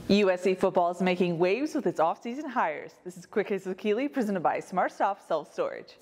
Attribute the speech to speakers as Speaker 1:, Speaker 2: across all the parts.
Speaker 1: USC Football is making waves with its offseason hires. This is Quick Hits with Keely, presented by Smart Stop Self Storage.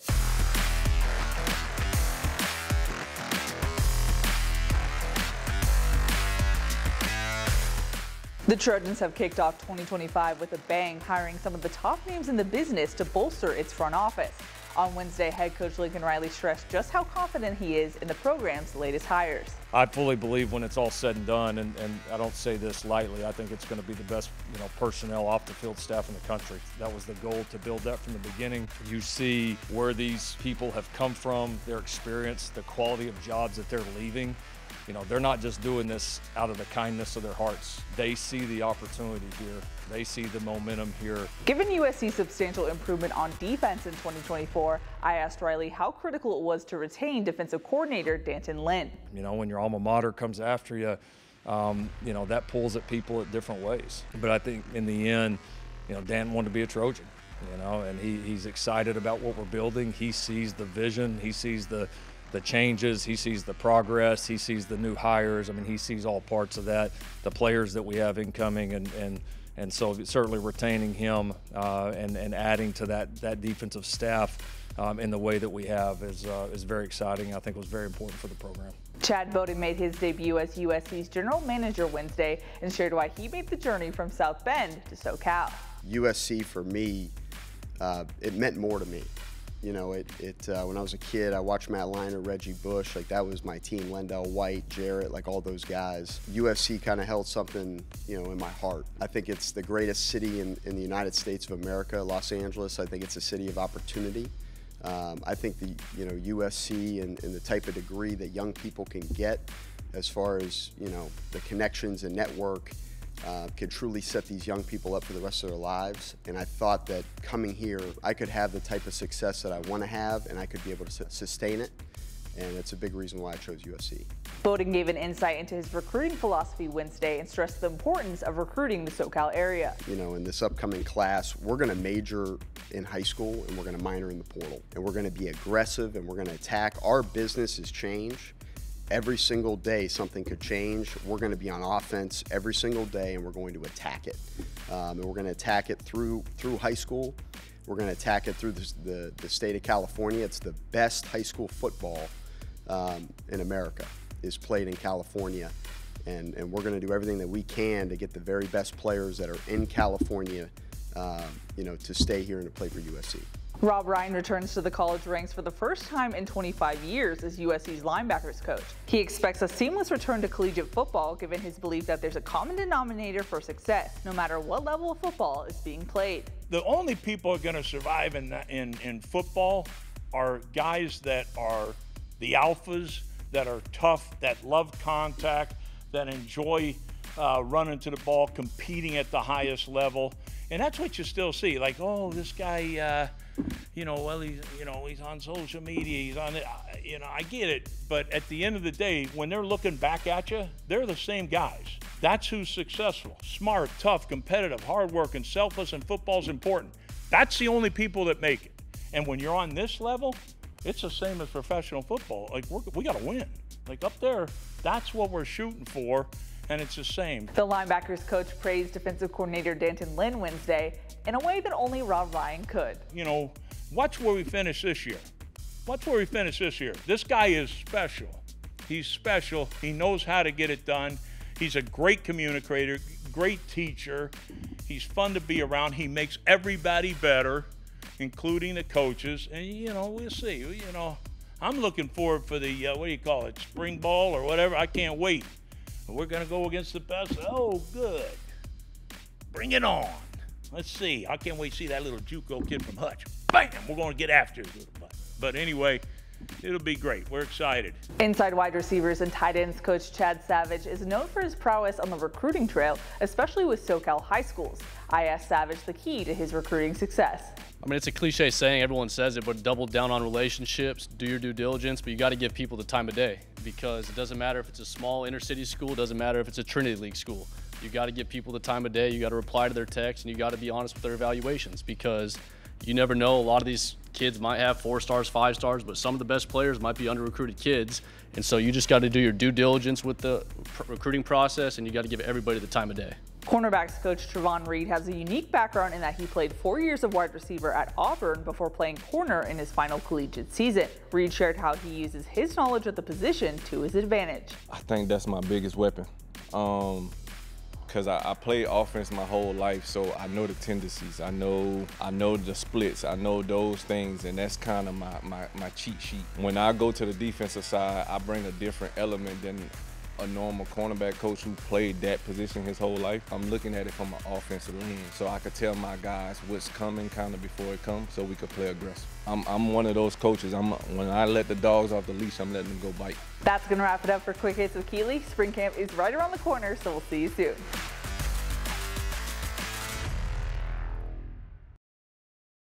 Speaker 1: The Trojans have kicked off 2025 with a bang, hiring some of the top names in the business to bolster its front office. On Wednesday, head coach Lincoln Riley stressed just how confident he is in the program's latest hires.
Speaker 2: I fully believe when it's all said and done, and I don't say this lightly, I think it's going to be the best personnel off the field staff in the country. That was the goal, to build that from the beginning. You see where these people have come from, their experience, the quality of jobs that they're leaving. They're not just doing this out of the kindness of their hearts. They see the opportunity here. They see the momentum here.
Speaker 1: Given USC's substantial improvement on defense in 2024, I asked Riley how critical it was to retain defensive coordinator D'Anton Lynn.
Speaker 2: When your alma mater comes after you, that pulls at people at different ways. But I think in the end, Dan wanted to be a Trojan, and he's excited about what we're building. He sees the vision. He sees the changes, he sees the progress, he sees the new hires. He sees all parts of that, the players that we have incoming, and so certainly retaining him and adding to that defensive staff in the way that we have is very exciting. I think it was very important for the program.
Speaker 1: Chad Bowden made his debut as USC's general manager Wednesday and shared why he made the journey from South Bend to SoCal.
Speaker 3: USC for me, it meant more to me. When I was a kid, I watched Matt Leinart, Reggie Bush, that was my team, Lendell White, Jarrett, all those guys. USC kind of held something, in my heart. I think it's the greatest city in the United States of America, Los Angeles. I think it's a city of opportunity. I think the, USC and the type of degree that young people can get as far as, the connections and network, can truly set these young people up for the rest of their lives. And I thought that coming here, I could have the type of success that I want to have, and I could be able to sustain it. And it's a big reason why I chose USC.
Speaker 1: Bowden gave an insight into his recruiting philosophy Wednesday and stressed the importance of recruiting the SoCal area.
Speaker 3: In this upcoming class, we're going to major in high school and we're going to minor in the portal. And we're going to be aggressive and we're going to attack. Our business is change. Every single day something could change. We're going to be on offense every single day, and we're going to attack it. And we're going to attack it through high school. We're going to attack it through the state of California. It's the best high school football in America is played in California. And we're going to do everything that we can to get the very best players that are in California, to stay here and to play for USC.
Speaker 1: Rob Ryan returns to the college ranks for the first time in 25 years as USC's linebackers coach. He expects a seamless return to collegiate football, given his belief that there's a common denominator for success, no matter what level of football is being played.
Speaker 4: The only people who are going to survive in football are guys that are the alphas, that are tough, that love contact, that enjoy running to the ball, competing at the highest level. And that's what you still see. This guy, he's on social media, he's on it. I get it. But at the end of the day, when they're looking back at you, they're the same guys. That's who's successful. Smart, tough, competitive, hardworking, selfless, and football's important. That's the only people that make it. And when you're on this level, it's the same as professional football. We got to win. Up there, that's what we're shooting for. And it's the same.
Speaker 1: The linebackers coach praised defensive coordinator D'Anton Lynn Wednesday in a way that only Rob Ryan could.
Speaker 4: Watch where we finish this year. Watch where we finish this year. This guy is special. He's special. He knows how to get it done. He's a great communicator, great teacher. He's fun to be around. He makes everybody better, including the coaches. And, we'll see. I'm looking forward for the, spring ball or whatever. I can't wait. We're going to go against the best. Oh, good. Bring it on. Let's see. I can't wait to see that little JUCO kid from Hutch. Bam! We're going to get after his little butt. But anyway, it'll be great. We're excited.
Speaker 1: Inside wide receivers and tight ends coach Chad Savage is known for his prowess on the recruiting trail, especially with SoCal high schools. I asked Savage the key to his recruiting success.
Speaker 5: It's a cliche saying, everyone says it, but double down on relationships, do your due diligence, but you got to give people the time of day, because it doesn't matter if it's a small inner city school, it doesn't matter if it's a Trinity League school. You got to give people the time of day, you got to reply to their texts, and you got to be honest with their evaluations, because you never know. A lot of these kids might have 4 stars, 5 stars, but some of the best players might be under-recruited kids, and so you just got to do your due diligence with the recruiting process, and you got to give everybody the time of day.
Speaker 1: Cornerbacks coach Trevon Reed has a unique background in that he played 4 years of wide receiver at Auburn before playing corner in his final collegiate season. Reed shared how he uses his knowledge of the position to his advantage.
Speaker 6: I think that's my biggest weapon. Because I played offense my whole life, so I know the tendencies. I know the splits. I know those things, and that's kind of my cheat sheet. When I go to the defensive side, I bring a different element than a normal cornerback coach who played that position his whole life. I'm looking at it from an offensive lens, so I could tell my guys what's coming kind of before it comes, so we could play aggressive. I'm one of those coaches. When I let the dogs off the leash, I'm letting them go bite.
Speaker 1: That's going to wrap it up for Quick Hits with Keely. Spring camp is right around the corner, so we'll see you soon.